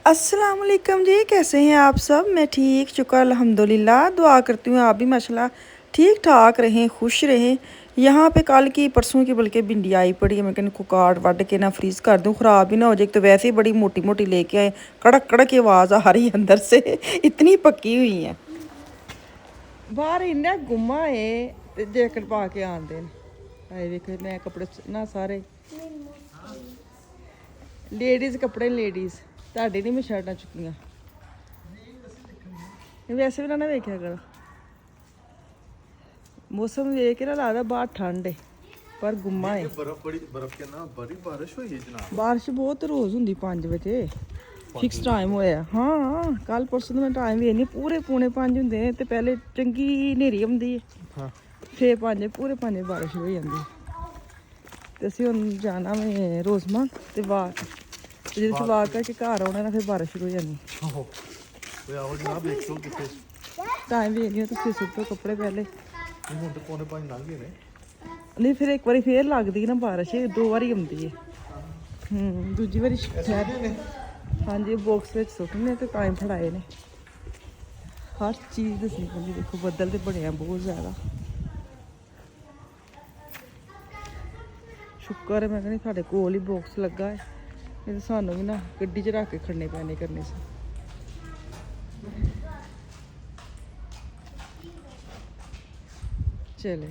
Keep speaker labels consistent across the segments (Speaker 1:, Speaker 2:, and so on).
Speaker 1: अस्सलाम वालेकुम जी, कैसे हैं आप सब। मैं ठीक शुक्र अल्हम्दुलिल्लाह। दुआ करती हूँ आप भी माशाल्लाह ठीक ठाक रहें, खुश रहें। यहाँ पे कल की परसों की बल्कि भिंडी आई पड़ी है। मैं कहने को काट वट के ना फ्रीज़ कर दूँ, ख़राब भी ना हो जाए। तो वैसे ही बड़ी मोटी मोटी लेके आए, कड़क कड़क की आवाज़ आ रही है अंदर से इतनी पक्की हुई हैं। बाहर इन्ना गुम्मा है ते जैकेट पा के आंदे आए वेखो। मैं कपड़े ना सारे लेडीज़ कपड़े लेडीज़ ਤੁਹਾਡੇ नहीं मैं शर्टां चुक्कियां। वैसे भी ना वेख्या करो, मौसम वेख के ना लगदा बाहर ठंड है पर गुम्मा है।
Speaker 2: बर्फ के ना बड़ी बारिश हुई है जनाब।
Speaker 1: बारिश बहुत रोज़ हुंदी 5 बजे फिक्स टाइम होया। हाँ कल परसों तो मैं टाइम भी नहीं, पूरे पौने 5 हुंदे ने ते पहले चंगी नेरी हुंदी है। हाँ फिर 5 पूरे 5 बारिश हो जाती है। ते असीं हुण जाना मैं रोज़मा ते वाक जिस वाक करके घर आना ना फिर बारिश शुरू हो जानी। टाइम भी नहीं, तुसीं सुट्टो कपड़े पहले। नहीं फिर एक बारी फिर लगदी ना बारिश, 2 बारी आउंदी है। दूजी बारी हाँ जी बॉक्स में सुट्टने ते टाइम फड़ाए ने। हर चीज़ दस्सनी पौंदी। देखो बद्दल ते बने बहुत ज़्यादा। शुक्र है मैं कहनी साढ़े कोल ही बॉक्स लगा है, नहीं तो सानू भी ना गड्डी च रख के खड़ने पैने करने से। चले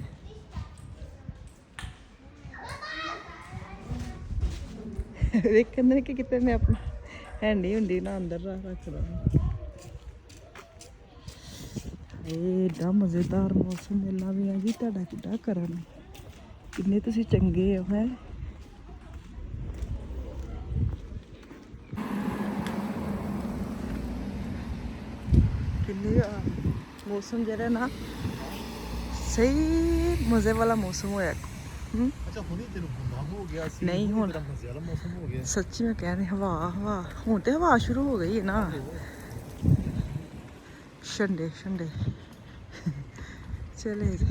Speaker 1: देख कहते कि कितने मैं अपना हैंडी हुंडी ना अंदर रख रहा। एडा मज़ेदार मौसम मिलना भी है जी तुहाडा किड्डा करन, किन्ने तुसीं चंगे हो है। मौसम जरा ना सही मज़े वाला मौसम होया।
Speaker 2: अच्छा हुणी तेनू गुम्मा हो गया सी,
Speaker 1: नहीं हुण
Speaker 2: मज़े वाला मौसम हो गया
Speaker 1: सच्ची मैं कह रही। हवा हवा हुण ते हवा शुरू हो गई है ना, ठंडे ठंडे चले जी।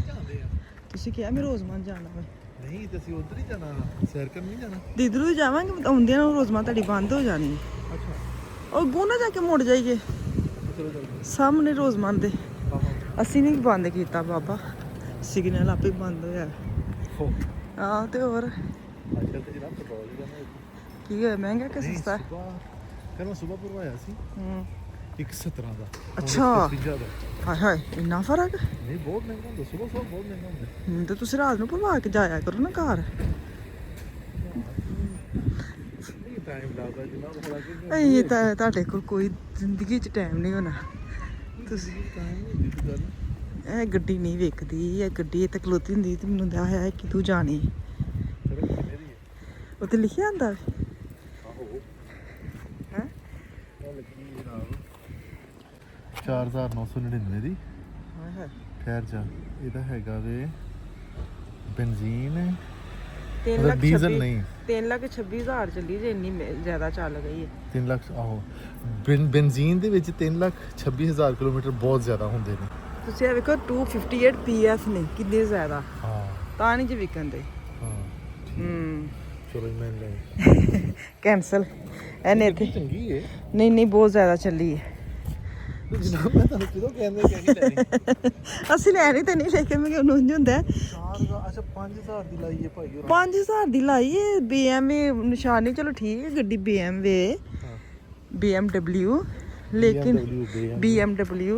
Speaker 1: तुसीं क्या मैं रोज़मान जाना वा
Speaker 2: नहीं ते ਅਸੀਂ ਉਧਰ ਹੀ ਜਾਣਾ, ਸੈਰ ਕਰਨ ਨਹੀਂ ਜਾਣਾ।
Speaker 1: इधरों ही जावांगे, आउंदियां ना रोज़मान ताड़ी बंद हो जानी है।
Speaker 2: अच्छा
Speaker 1: और गो ना जाके मुड़ जाइए सामने रोज़मान दे। ਅਸੀਂ नहीं बंद किया बाबा, सिग्नल आपे बंद होया। हाँ तो और
Speaker 2: आजकल तो जनाब पेट्रोल ही है
Speaker 1: की होया, महंगा कि सस्ता है।
Speaker 2: कल मैं सुबह भरवाया सी 117 ਦਾ।
Speaker 1: अच्छा हाय हाय इन्ना फर्क।
Speaker 2: नहीं बहुत महंगा ਹੁੰਦਾ, सुबह सुबह बहुत महंगा ਹੁੰਦਾ।
Speaker 1: तो तुसीं रात ਨੂੰ ਭਰਵਾ ਕੇ ਜਾਇਆ ਕਰੋ ਨਾ ਘਰ।
Speaker 2: टाइम लगदा जनाब थोड़ा कि
Speaker 1: ਇਹ ਤਾਂ ਤੁਹਾਡੇ ਕੋਲ ਕੋਈ ਜ਼ਿੰਦਗੀ 'ਚ ਟਾਈਮ ਨਹੀਂ ਹੋਣਾ। ਤੁਸੀਂ ਇਹ ਗੱਡੀ ਨਹੀਂ ਵੇਖਦੀ, ਇਹ ਗੱਡੀ ਇੱਥੇ ਖਲੋਤੀ ਹੁੰਦੀ ਤੇ ਮੈਨੂੰ ਤਾਂ ਹੈ ਕਿ ਤੂੰ ਜਾਣੀ। ਉੱਥੇ ਲਿਖਿਆ ਹੁੰਦਾ ਹੈ
Speaker 2: 4999 ਦੀ। ਖੈਰ ਜਾ ਇਹਦਾ ਹੈਗਾ ਵੇ ਬੈਂਜ਼ੀਨ, ਡੀਜ਼ਲ ਨਹੀਂ।
Speaker 1: 3,26,000 ਚੱਲੀ ਜੇ, ਇੰਨੀ ਜ਼ਿਆਦਾ ਚੱਲ ਗਈ ਹੈ।
Speaker 2: 3 ਲੱਖ ਆਹੋ ਬੈਂਜ਼ੀਨ ਦੇ ਵਿੱਚ 3,26,000 ਕਿਲੋਮੀਟਰ ਬਹੁਤ ਜ਼ਿਆਦਾ ਹੁੰਦੇ ਨੇ।
Speaker 1: ਤੁਸੀਂ ਇਹ ਵੇਖੋ 258 PS ਨੇ, ਕਿੰਨੇ ਜ਼ਿਆਦਾ।
Speaker 2: ਹਾਂ
Speaker 1: ਤਾਂ ਨਹੀਂ ਜੇ ਵਿਕਣ ਦੇ।
Speaker 2: ਚਲੋ ਮੈਂ ਲੈ
Speaker 1: ਕੈਂਸਲ ਇਹਨੇ ਇੱਥੇ
Speaker 2: ਚੰਗੀ ਹੈ।
Speaker 1: ਨਹੀਂ ਨਹੀਂ ਬਹੁਤ ਜ਼ਿਆਦਾ ਚੱਲੀ ਹੈ।
Speaker 2: ਜਨਾਬ ਮੈਂ ਤੁਹਾਨੂੰ ਕਿਦੋਂ ਕਹਿੰਦੇ ਕਿ ਲੈਣੀ
Speaker 1: ਅਸੀਂ ਲੈਣੀ ਤਾਂ ਨਹੀਂ, ਲੇਕਿਨ ਮੈਂ ਉਹਨੂੰ ਉਂਝ ਹੁੰਦਾ।
Speaker 2: ਅੱਛਾ 5000 ਦੀ ਲਾਈ ਹੈ ਭਾਈ।
Speaker 1: 5000 ਦੀ ਲਾਈ ਹੈ। BMW ਨਿਸ਼ਾਨੀ ਚਲੋ ਠੀਕ ਹੈ, ਗੱਡੀ BMW ਲੇਕਿਨ BMW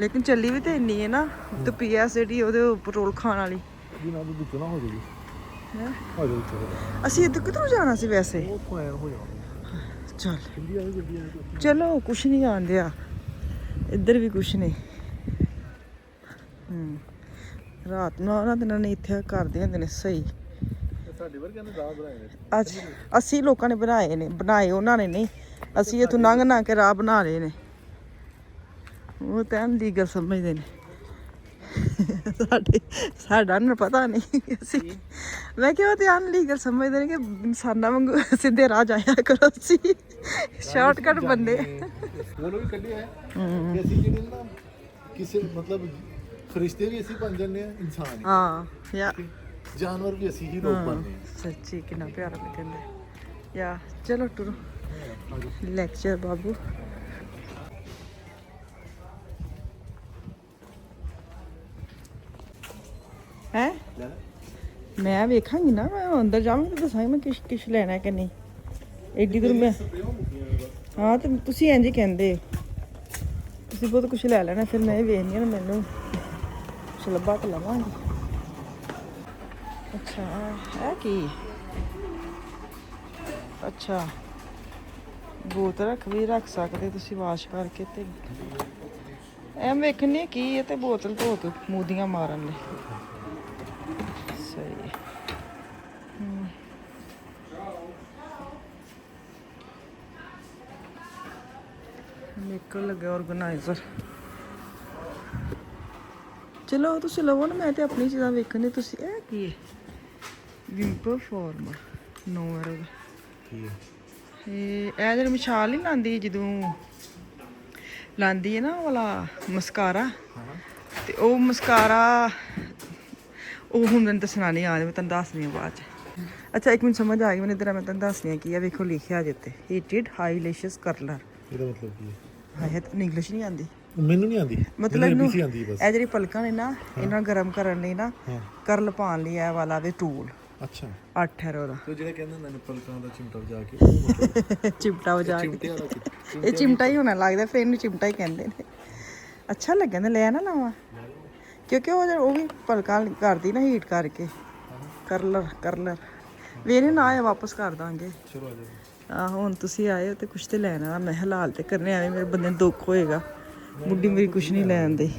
Speaker 1: ਲੇਕਿਨ ਚੱਲੀ ਵੀ ਤਾਂ ਇੰਨੀ ਹੈ ਨਾ। ਤੇ PS ਜਿਹੜੀ ਉਹਦੇ ਪੈਟਰੋਲ ਖਾਣ ਵਾਲੀ
Speaker 2: ਜਨਾਬ ਦੀ ਚਲਾ ਹੋ ਜਾਊਗੀ ਹੈ। ਹੋ ਜਾਊਗੀ।
Speaker 1: ਅਸੀਂ ਇੱਧਰ ਕਿੱਧਰੋਂ ਜਾਣਾ ਸੀ ਵੈਸੇ।
Speaker 2: ਉਹ ਐ ਹੋ ਜਾਊਗਾ।
Speaker 1: ਚੱਲ ਚਲੋ ਕੁਛ ਨਹੀਂ ਆਉਂਦੇ ਆ ਇੱਧਰ ਵੀ ਕੁਛ ਨਹੀਂ। ਰਾਤ ਨੂੰ ਉਹਨਾਂ ਦਿਨਾਂ ਨੇ ਇੱਥੇ ਕਰਦੇ ਹੁੰਦੇ ਨੇ ਸਹੀ।
Speaker 2: ਸਾਡੇ ਵਰਗਿਆਂ ਨੇ ਰਾਹ ਬਣਾਏ ਨੇ।
Speaker 1: ਅੱਜ ਅਸੀਂ ਲੋਕਾਂ ਨੇ ਬਣਾਏ ਉਹਨਾਂ ਨੇ ਨਹੀਂ। ਅਸੀਂ ਇੱਥੋਂ ਲੰਘ ਕੇ ਰਾਹ ਬਣਾ ਲਏ ਨੇ। ਉਹ ਤਾਂ ਲੀਗਲ ਸਮਝਦੇ ਨੇ। ਸਾਡਾ ਨੂੰ ਪਤਾ ਨਹੀਂ। ਅਸੀਂ ਮੈਂ ਕਿਹਾ ਤੇ ਅਨਲੀਗਲ ਸਮਝਦੇ ਨੇ ਕਿ ਇਨਸਾਨਾਂ ਵਾਂਗੂ ਸਿੱਧੇ ਰਾਹ ਜਾਇਆ ਕਰੋ। ਅਸੀਂ ਸ਼ਾਰਟਕਟ ਬੰਦੇ
Speaker 2: ਉਹ ਲੋਕ ਕੱਢੇ ਹੈ ਕਿ ਅਸੀਂ ਜਿਹੜੇ ਨਾ ਕਿਸੇ ਮਤਲਬ ਫਰਿਸ਼ਤੇ ਵੀ ਅਸੀਂ ਬਣ ਜਾਂਦੇ ਆ, ਇਨਸਾਨ।
Speaker 1: ਹਾਂ ਯਾ
Speaker 2: जानवर भी ऐसी ही लोग बनते हैं।
Speaker 1: सच्ची कितना प्यारा लगता है। या चलो टुरो। ਲੈਕਚਰ ਬਾਬੂ। ਹੈ ਮੈਂ ਵੇਖਾਂਗੀ ਨਾ, ਮੈਂ ਅੰਦਰ ਜਾਵਾਂਗੀ ਤਾਂ ਦੱਸਾਂਗੀ ਮੈਂ ਕਿਛ ਲੈਣਾ ਕਿ ਨਹੀਂ। ਐਡੀ ਦੂਰ ਮੈਂ ਹਾਂ, ਤੇ ਤੁਸੀਂ ਇੰਝ ਹੀ ਕਹਿੰਦੇ ਹੋ, ਤੁਸੀਂ ਬਹੁਤ ਕੁਛ ਲੈ ਲੈਣਾ, ਫਿਰ ਮੈਂ ਇਹ ਵੇਖਣੀ ਆ ਨਾ, ਮੈਨੂੰ ਕੁਛ ਲੱਭਾ ਕੇ ਲਵਾਂਗੀ। ਅੱਛਾ ਹੈ ਕੀ? ਅੱਛਾ ਬੋਤਲ ਵੀ ਰੱਖ ਸਕਦੇ ਤੁਸੀਂ ਵਾਸ਼ ਕਰਕੇ, ਤੇ ਐ ਵੇਖਣੀ ਕੀ ਹੈ, ਤੇ ਬੋਤਲ ਧੋ ਕੇ ਮੂਦੀਆਂ ਮਾਰਨ ਲਈ ਸਹੀ। ਨਿਕਲ ਲੱਗਿਆ ਆਰਗੇਨਾਈਜ਼ਰ। ਚਲੋ ਤੁਸੀਂ ਲਵੋ ਨਾ, ਮੈਂ ਤੇ ਆਪਣੀ ਚੀਜ਼ਾਂ ਵੇਖਣੀ। ਤੁਸੀਂ ਇਹ ਕੀ ਹੈ? ਵਿੰਪਰ ਫਾਰਮਰ ਨੋਰ ਇਹ ਜਿਹੜੀ ਮਸ਼ਾਲ ਨਹੀਂ ਲਾਉਂਦੀ ਜਦੋਂ ਲਾਉਂਦੀ ਹੈ ਨਾ ਵਾਲਾ ਮਸਕਾਰਾ, ਤੇ ਉਹ ਮਸਕਾਰਾ ਉਹ ਹੁਣ ਮੈਨੂੰ ਦੱਸਣਾ ਨਹੀਂ ਆ ਰਿਹਾ, ਮੈਂ ਤੁਹਾਨੂੰ ਦੱਸਦੀ ਹਾਂ ਬਾਅਦ 'ਚ। ਅੱਛਾ ਇੱਕ ਮਿੰਟ ਸਮਝ ਆ ਗਈ ਮੈਨੂੰ, ਇੱਧਰ ਮੈਂ ਤੁਹਾਨੂੰ ਦੱਸਦੀ ਹਾਂ ਕੀ ਆ। ਵੇਖੋ ਲਿਖਿਆ ਜਿੱਤੇ ਹੀਟਡ ਹਾਈਲੈਸ਼ਸ ਕਰਲਰ।
Speaker 2: ਇਹਦਾ ਮਤਲਬ ਕੀ ਹੈ?
Speaker 1: ਹਾਏ ਤਾਂ ਇੰਗਲਿਸ਼ ਨਹੀਂ ਆਉਂਦੀ
Speaker 2: ਮੈਨੂੰ ਨਹੀਂ ਆਉਂਦੀ,
Speaker 1: ਮਤਲਬ ਇਹਨੂੰ
Speaker 2: ਆਉਂਦੀ ਬਸ।
Speaker 1: ਇਹ ਜਿਹੜੀ ਪਲਕਾਂ ਨੇ ਨਾ, ਇਹਨਾਂ ਗਰਮ ਕਰਨ ਲਈ ਨਾ, ਕਰਲ ਪਾਉਣ ਲਈ ਇਹ ਵਾਲਾ ਵੀ ਟੂਲ।
Speaker 2: ਅੱਛਾ
Speaker 1: 8 ਹੈ ਉਹਦਾ।
Speaker 2: ਤੇ ਜਿਹੜਾ ਕਹਿੰਦਾ ਮੈਨੂੰ ਪਲਕਾਂ ਦਾ ਚਿਮਟਾ ਵਜਾ ਕੇ
Speaker 1: ਚਿਮਟਾ ਵਜਾ ਕੇ, ਇਹ ਚਿਮਟਾ ਹੀ ਹੋਣਾ ਲੱਗਦਾ, ਫਿਰ ਇਹਨੂੰ ਚਿਮਟਾ ਹੀ ਕਹਿੰਦੇ ਨੇ। ਅੱਛਾ ਲੱਗਿਆ ਨਾ, ਲੈ ਨਾ ਲਾਵਾਂ, ਕਿਉਂਕਿ ਉਹ ਵੀ ਪਲਕਾਂ ਕਰਦੀ ਨਾ ਹੀਟ ਕਰਕੇ। ਕਰਲਰ ਵੇਰੇ ਨਾ ਆਇਆ, ਵਾਪਸ ਕਰ ਦਾਂਗੇ।
Speaker 2: ਚਲੋ ਆ ਜਾਓ।
Speaker 1: ਆਹੋ ਹੁਣ ਤੁਸੀਂ ਆਏ ਹੋ ਤੇ ਕੁਛ ਤੇ ਲੈਣਾ, ਮੈਂ ਹਲਾਲ ਤੇ ਕਰਨੇ, ਐਵੇਂ ਮੇਰੇ ਬੰਦੇ ਨੂੰ ਦੁੱਖ ਹੋਏਗਾ। ਬੁੱਢੀ ਮੇਰੀ ਕੁਛ ਨਹੀਂ ਲੈਣ ਦੀ।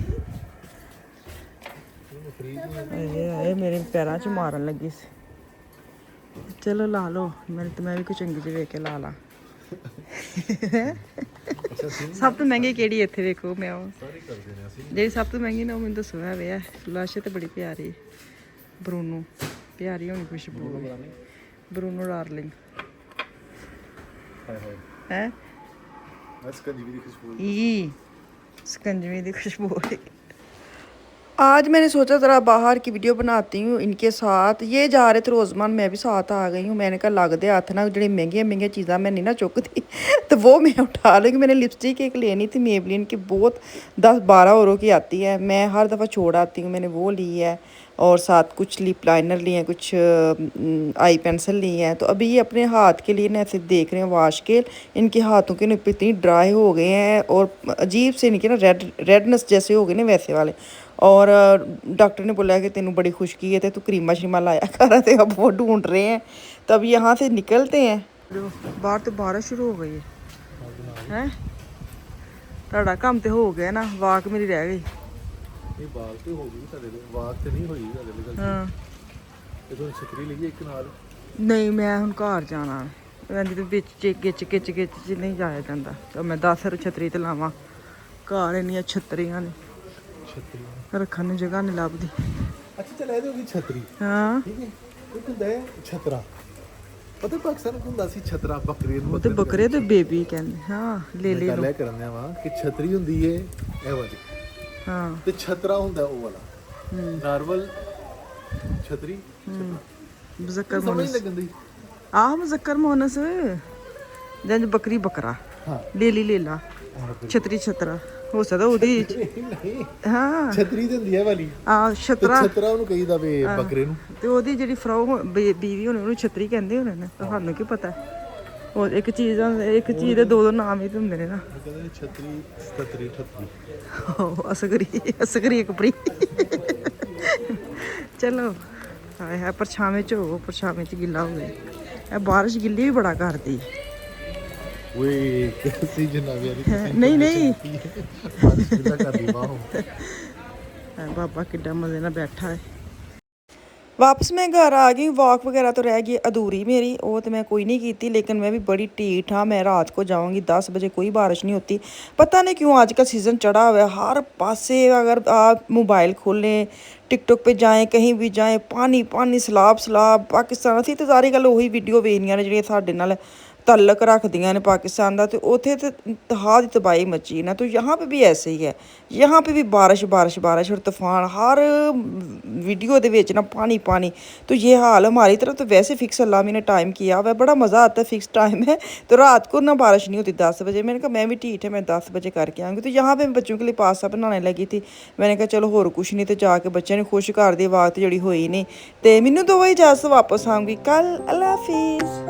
Speaker 1: ਇਹ ਮੇਰੇ ਪੈਰਾਂ 'ਚ ਮਾਰਨ ਲੱਗੀ ਸੀ। ਚਲੋ ਲਾ ਲਓ, ਮੈਂ ਵੀ ਕੋਈ ਚੰਗੀ ਜਿਹੀ ਵੇਖ ਕੇ ਲਾ ਲਾ। ਸਭ ਤੋਂ ਮਹਿੰਗੀ ਕਿਹੜੀ ਇੱਥੇ ਵੇਖੋ, ਮੈਂ ਉਹ ਜਿਹੜੀ ਸਭ ਤੋਂ ਮਹਿੰਗੀ ਨਾ ਉਹ ਮੈਨੂੰ ਦੱਸੋ। ਹੈ ਵੇ ਫਲਸ਼ ਤੇ ਬੜੀ ਪਿਆਰੀ, ਬਰੂਨੋ ਪਿਆਰੀ ਹੋਣੀ ਖੁਸ਼ਬੂ, ਬਰੂਨੋ ਡਾਰਲਿੰਗ ਹੈ। स्कंजवी की खुशबू। आज मैंने सोचा ज़रा बाहर की वीडियो बनाती हूँ इनके साथ। ये जा रहे थे रोज़मान, मैं भी साथ आ गई हूँ। मैंने कहा लगते हाथ ना जी महंगिया चीज़ां मैं नहीं ना चुकती, तो वो मैं उठा लूँगी। मैंने लिपस्टिक एक लेनी थी मेबलिन की, बहुत 10-12 € की आती है, मैं हर दफ़ा छोड़ आती हूँ। मैंने वो ली है, और साथ कुछ लिप लाइनर लिए हैं, कुछ आई पेंसिल ली है। तो अभी ये अपने हाथ के लिए ना ऐसे देख रहे हैं वाश के, इनके हाथों के नप इतनी ड्राई हो गए हैं और अजीब से इनके ना रेडनेस जैसे हो गए ना वैसे वाले। और डॉक्टर ने बोला कि तेनू बड़ी खुशकी है, तो क्रीमा श्रीमा लाया कर। तो अब वो ढूंढ रहे हैं, तो अब यहाँ से निकलते हैं। बाहर तो बारिश शुरू हो गई है। ਤੁਹਾਡਾ ਕੰਮ ਤੇ ਹੋ ਗਿਆ ਨਾ, ਵਾਕ ਮੇਰੀ ਰਹਿ ਗਈ।
Speaker 2: ਇਹ ਬਾਗ ਤੇ ਹੋ ਗਈ ਸਾਡੇ ਲਈ, ਬਾਗ ਤੇ ਨਹੀਂ ਹੋਈ ਸਾਡੇ ਲਈ ਗਲਤੀ। ਹਾਂ ਇਹ ਤੋਂ ਛਤਰੀ ਲਈ ਇੱਕ ਨਾਲ।
Speaker 1: ਨਹੀਂ ਮੈਂ ਹੁਣ ਘਰ ਜਾਣਾ, ਇੰਜ ਤੇ ਵਿੱਚ ਗਿੱਚ ਚ ਨਹੀਂ ਜਾਇਆ ਜਾਂਦਾ। ਤਾਂ ਮੈਂ 10 ਰੁਪਏ ਛਤਰੀ ਤੇ ਲਾਵਾਂ, ਘਰ ਇੰਨੀਆਂ ਛਤਰੀਆਂ ਨੇ, ਛਤਰੀ ਰੱਖਣ ਨੂੰ ਜਗ੍ਹਾ ਨਹੀਂ ਲੱਭਦੀ।
Speaker 2: ਅੱਛਾ ਚਲ ਇਹਦੇ ਹੋ ਗਈ ਛਤਰੀ।
Speaker 1: ਹਾਂ
Speaker 2: ਠੀਕ ਹੈ, ਇੱਕ ਹੁੰਦਾ ਹੈ ਛਤਰਾ। ਪਤਾ ਪਾਕਿਸਤਾਨ ਨੂੰ ਹੁੰਦਾ ਸੀ ਛਤਰਾ, ਬੱਕਰੇ ਨੂੰ।
Speaker 1: ਉਹ ਤੇ ਬੱਕਰੇ ਤੇ ਬੇਬੀ ਕਹਿੰਦੇ। ਹਾਂ ਲੈ
Speaker 2: ਲੈ ਕਰਨੇ ਵਾ ਕਿ ਛਤਰੀ ਹੁੰਦੀ ਏ ਇਹ ਵਾਲੀ, ਹਾਂ, ਤੇ ਛਤਰਾ ਹੁੰਦਾ ਉਹ ਵਾਲਾ ਨਾਰਮਲ ਛਤਰੀ। ਮੁਜ਼ੱਕਰ ਮੋਨਸ ਲੱਗਦੀ। ਆਹ ਮੁਜ਼ੱਕਰ ਮੋਨਸ ਜੰਜ ਬੱਕਰੀ ਬੱਕਰਾ। ਹਾਂ ਲੈ ਲਾ ਛਤਰੀ ਛਤਰਾ ਹੋ ਸਕਦਾ ਉਹਦੀ। ਹਾਂ ਛਤਰੀ ਤੇ ਹੁੰਦੀ ਹੈ ਵਾਲੀ। ਆ ਛਤਰਾ ਉਹਨੂੰ ਕਹੀਦਾ ਵੇ ਬੱਕਰੇ ਨੂੰ। ਤੇ ਉਹਦੀ ਜਿਹੜੀ ਫਰੋ ਬੀਵੀ ਹੋਣੀ ਉਹਨੂੰ ਛਤਰੀ ਕਹਿੰਦੇ ਹੋਣੇ ਨੇ, ਤੁਹਾਨੂੰ ਕੀ ਪਤਾ। ਉਹ ਇੱਕ ਚੀਜ਼ ਦੇ ਦੋ ਨਾਮ ਹੀ ਹੁੰਦੇ ਨੇ ਨਾ। ਕਹਿੰਦੇ ਛਤਰੀ ਛਤਰੀ ਅਸਗਰੀ ਕਪਰੀ। ਚਲੋ ਹਾਏ ਪਰਛਾਵੇਂ ਚ ਹੋ, ਪਰਛਾਵੇਂ ਚ ਗਿੱਲਾ ਹੋ ਗਿਆ। ਇਹ ਬਾਰਿਸ਼ ਗਿੱਲੀ ਵੀ ਬੜਾ ਕਰਦੀ। ਓਏ ਕਿਸੀ ਜਨਾਬੇ ਨਹੀਂ ਬਾਬਾ ਕਿੱਡਾ ਮਜ਼ੇ ਨਾਲ ਬੈਠਾ ਹੈ। वापस मैं घर आ गई। वॉक वगैरह तो रह गई अधूरी मेरी, वो तो मैं कोई नहीं की थी, लेकिन मैं भी बड़ी ढीठ हाँ। मैं रात को जाऊंगी, 10 बजे कोई बारिश नहीं होती। पता नहीं क्यों आज का सीज़न चढ़ा हुआ है हर पासे। अगर आप मोबाइल खोलें, टिकटॉक पे जाएं, कहीं भी जाएं, पानी सैलाब पाकिस्तान असीं तो सारी गल वही वीडियो वेखनियां ने जिहड़ियां साडे नाल
Speaker 1: तल्लक रख दिया ने पाकिस्तान का, तो उत्थे तो तहा दी तबाही मची ना। तो यहाँ पे भी ऐसे ही है, यहाँ पे भी बारिश बारिश बारिश और तूफान, हर वीडियो दे विच ना पानी पानी। तो ये हाल हमारी तरफ तो वैसे फिक्स अल्लाह ने टाइम किया हुआ है, बड़ा मज़ा आता है, फिक्स टाइम है। तो रात को ना बारिश नहीं होती 10 बजे, मैंने कहा मैं भी ठीक है, मैं 10 बजे करके आऊँगी। तो यहाँ पे मैं बच्चों के लिए पास्ता बनाने लगी थी, मैंने कहा चलो होर कुछ नहीं, तो जाके बच्चों ने खुश कर दी, बात जड़ी हुई नहीं। तो मैनू दो इजाज़त, वापस आऊँगी कल। अल्लाह हाफिज़।